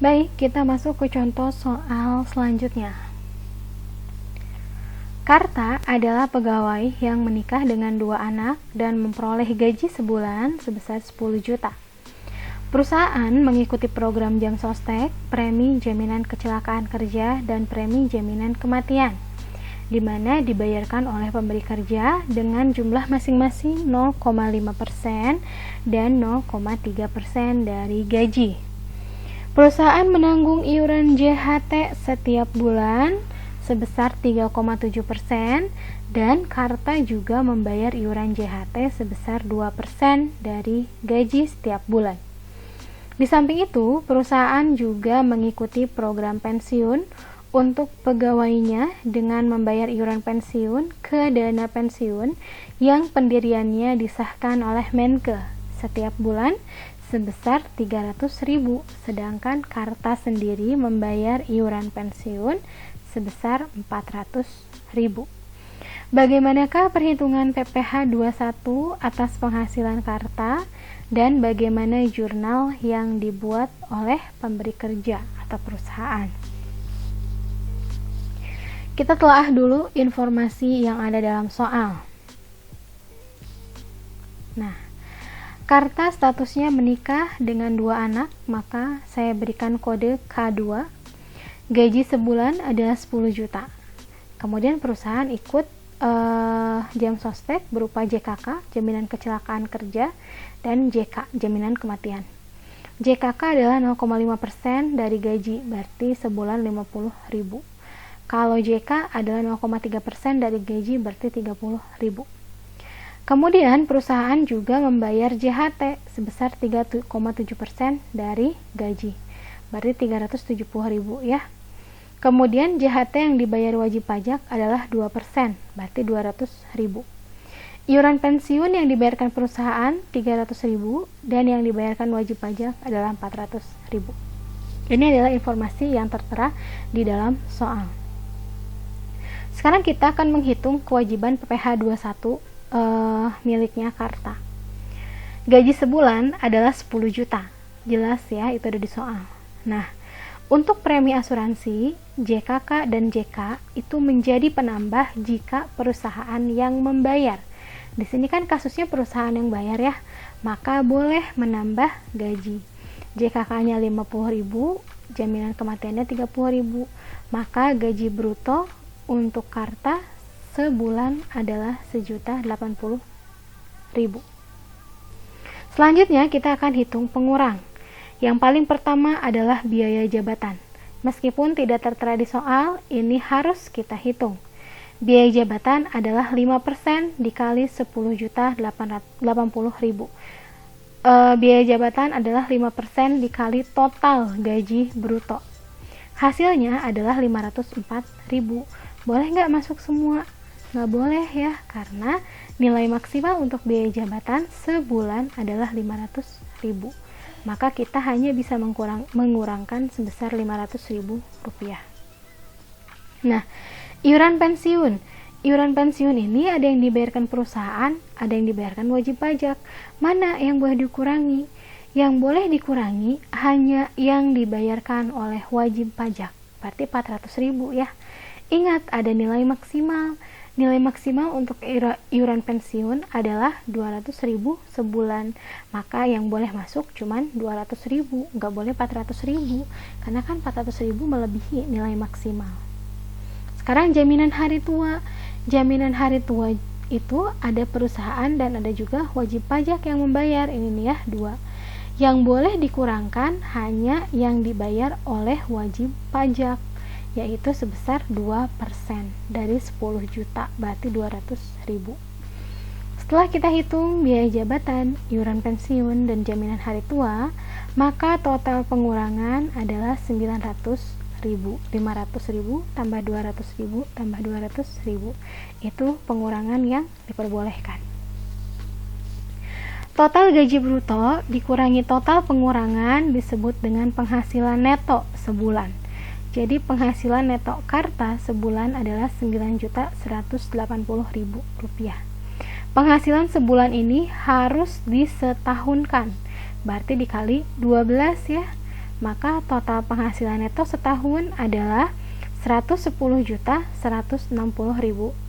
Baik, kita masuk ke contoh soal selanjutnya. Karta adalah pegawai yang menikah dengan 2 anak dan memperoleh gaji sebulan sebesar 10 juta. Perusahaan mengikuti program jam sostek, premi jaminan kecelakaan kerja, dan premi jaminan kematian, di mana dibayarkan oleh pemberi kerja dengan jumlah masing-masing 0,5% dan 0,3% dari gaji. Perusahaan menanggung iuran JHT setiap bulan sebesar 3,7% dan Karta juga membayar iuran JHT sebesar 2% dari gaji setiap bulan. Di samping itu, perusahaan juga mengikuti program pensiun untuk pegawainya dengan membayar iuran pensiun ke dana pensiun yang pendiriannya disahkan oleh Menkeu setiap bulan sebesar 300.000, sedangkan Karta sendiri membayar iuran pensiun sebesar 400.000. Bagaimanakah perhitungan PPh 21 atas penghasilan Karta dan bagaimana jurnal yang dibuat oleh pemberi kerja atau perusahaan? Kita telah dulu informasi yang ada dalam soal. Nah, Karta statusnya menikah dengan 2 anak, maka saya berikan kode K2. Gaji sebulan adalah 10 juta. Kemudian perusahaan ikut jam sostek berupa JKK, jaminan kecelakaan kerja, dan JK, jaminan kematian. JKK adalah 0,5% dari gaji, berarti sebulan 50.000. Kalau JK adalah 0,3% dari gaji, berarti 30.000. Kemudian perusahaan juga membayar JHT sebesar 3,7% dari gaji, berarti 370.000 ya. Kemudian JHT yang dibayar wajib pajak adalah 2%, berarti 200.000. Iuran pensiun yang dibayarkan perusahaan 300.000 dan yang dibayarkan wajib pajak adalah 400.000. Ini adalah informasi yang tertera di dalam soal. Sekarang kita akan menghitung kewajiban PPh 21 miliknya Karta. Gaji sebulan adalah 10 juta. Jelas ya, itu ada di soal. Nah, untuk premi asuransi, JKK dan JK itu menjadi penambah jika perusahaan yang membayar. Di sini kan kasusnya perusahaan yang bayar ya, maka boleh menambah gaji. JKK-nya 50.000, jaminan kematiannya 30.000, maka gaji bruto untuk Karta sebulan adalah 1.080.000. Selanjutnya kita akan hitung pengurang. Yang paling pertama adalah biaya jabatan. Meskipun tidak tertera di soal, ini harus kita hitung. Biaya jabatan adalah 5% dikali 10.880.000. Biaya jabatan adalah 5% dikali total gaji bruto. Hasilnya adalah 504.000. Boleh nggak masuk semua? Nggak boleh ya, karena nilai maksimal untuk biaya jabatan sebulan adalah 500.000. Maka kita hanya bisa mengurangkan sebesar 500.000 rupiah. Nah, iuran pensiun. Iuran pensiun ini ada yang dibayarkan perusahaan, ada yang dibayarkan wajib pajak. Mana yang boleh dikurangi? Yang boleh dikurangi hanya yang dibayarkan oleh wajib pajak, berarti 400.000 ya. Ingat, ada nilai maksimal. Nilai maksimal untuk iuran pensiun adalah 200.000 sebulan. Maka yang boleh masuk cuman 200.000, nggak boleh 400.000, karena kan 400.000 melebihi nilai maksimal. Sekarang jaminan hari tua. Jaminan hari tua itu ada perusahaan dan ada juga wajib pajak yang membayar. Ini nih ya, 2. Yang boleh dikurangkan hanya yang dibayar oleh wajib pajak, yaitu sebesar 2% dari 10 juta, berarti 200.000. Setelah kita hitung biaya jabatan, iuran pensiun, dan jaminan hari tua, maka total pengurangan adalah 900.000. 500.000 tambah 200.000 tambah 200.000. Itu pengurangan yang diperbolehkan. Total gaji bruto dikurangi total pengurangan disebut dengan penghasilan neto sebulan. Jadi penghasilan neto Karta sebulan adalah 9.180.000 rupiah. Penghasilan sebulan ini harus disetahunkan, berarti dikali 12 ya. maka total penghasilan neto setahun adalah Rp110.160.000.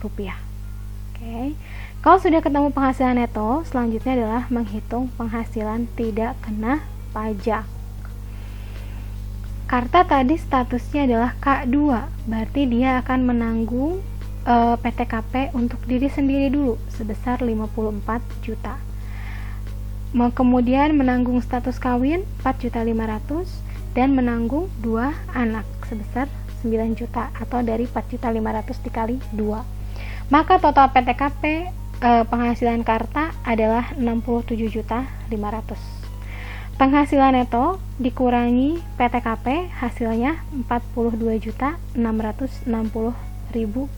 Oke. Kalau sudah ketemu penghasilan neto, selanjutnya adalah menghitung penghasilan tidak kena pajak. Karta tadi statusnya adalah K2, berarti dia akan menanggung PTKP untuk diri sendiri dulu sebesar 54 juta. Kemudian menanggung status kawin 4.500.000 dan menanggung 2 anak sebesar 9 juta atau dari 4.500.000 dikali 2. Maka total PTKP penghasilan Karta adalah 67.500.000. Penghasilan neto dikurangi PTKP hasilnya Rp42.660.000.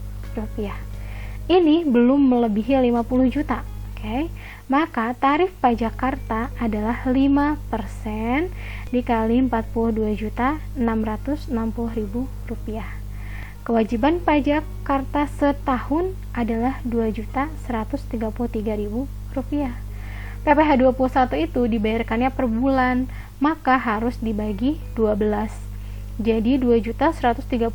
Ini belum melebihi 50 juta. Oke. Maka tarif pajak Karta adalah 5% dikali Rp42.660.000. Kewajiban pajak Karta setahun adalah Rp2.133.000. PPh 21 itu dibayarkannya per bulan, maka harus dibagi 12. Jadi 2.133.000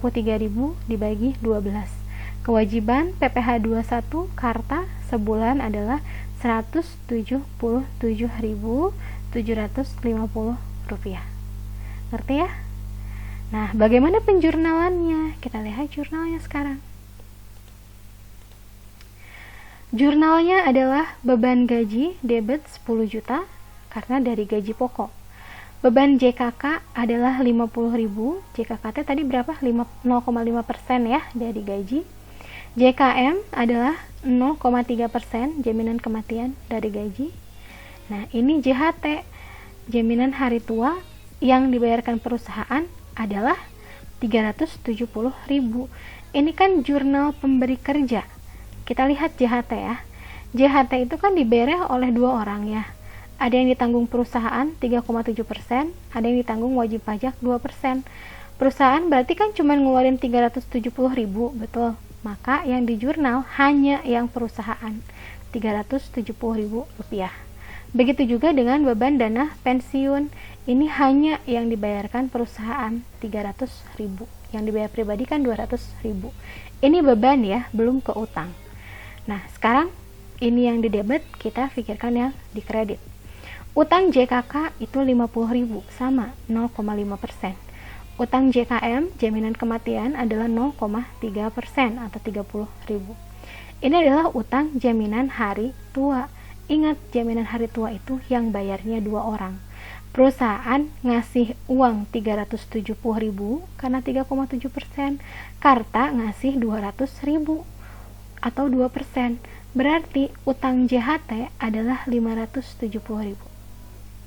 dibagi 12. Kewajiban PPh 21 Karta sebulan adalah Rp177.750. Ngerti ya? Nah, bagaimana penjurnalannya? Kita lihat jurnalnya sekarang. Jurnalnya adalah beban gaji debit 10 juta karena dari gaji pokok. Beban JKK adalah 50.000. JKK tadi berapa? 0,5% ya dari gaji. JKM adalah 0,3% jaminan kematian dari gaji. Nah, ini JHT, jaminan hari tua yang dibayarkan perusahaan adalah 370.000. Ini kan jurnal pemberi kerja. Kita lihat JHT ya. JHT itu kan dibayar oleh 2 orang ya. Ada yang ditanggung perusahaan 3,7%, ada yang ditanggung wajib pajak 2%. Perusahaan berarti kan cuma ngeluarin 370.000, betul. Maka yang di jurnal hanya yang perusahaan, Rp370.000. Begitu juga dengan beban dana pensiun. Ini hanya yang dibayarkan perusahaan 300.000, yang dibayar pribadi kan 200.000. Ini beban ya, belum ke utang. Nah, sekarang ini yang di debit, kita pikirkan yang di kredit. Utang JKK itu 50.000, sama 0,5%. Utang JKM, jaminan kematian adalah 0,3% atau 30.000. Ini adalah utang jaminan hari tua. Ingat, jaminan hari tua itu yang bayarnya 2 orang. Perusahaan ngasih uang 370.000 karena 3,7%. Karta ngasih 200.000 atau 2%. Berarti utang JHT adalah 570.000.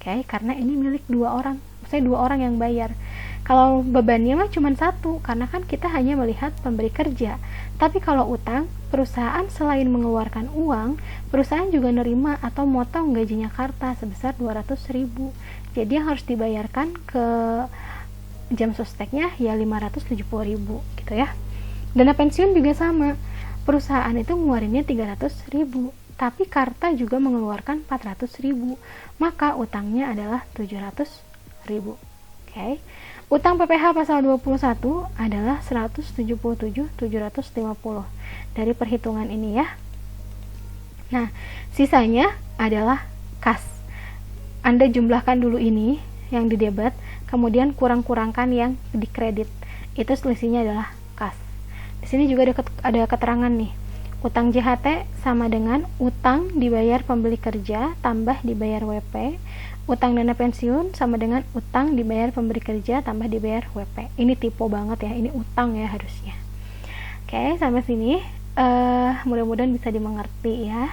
Oke, karena ini milik 2 orang. Maksudnya 2 orang yang bayar. Kalau bebannya mah cuma 1, karena kan kita hanya melihat pemberi kerja. Tapi kalau utang, perusahaan selain mengeluarkan uang, perusahaan juga nerima atau motong gajinya Karta sebesar 200.000. Jadi yang harus dibayarkan ke jam sosteknya ya 570.000 gitu ya. Dana pensiun juga sama. Perusahaan itu ngeluarinnya 300.000, tapi Karta juga mengeluarkan 400.000. Maka utangnya adalah 700.000. Oke. Utang PPh pasal 21 adalah 177.750 dari perhitungan ini ya. Nah, sisanya adalah kas. Anda jumlahkan dulu ini yang di debit, kemudian kurang-kurangkan yang di kredit. Itu selisihnya adalah kas. Di sini juga ada keterangan nih. Utang JHT sama dengan utang dibayar pembeli kerja tambah dibayar WP. Utang dana pensiun sama dengan utang dibayar pemberi kerja tambah dibayar WP. Ini tipe banget ya, ini utang ya harusnya. Oke, sampai sini mudah-mudahan bisa dimengerti ya.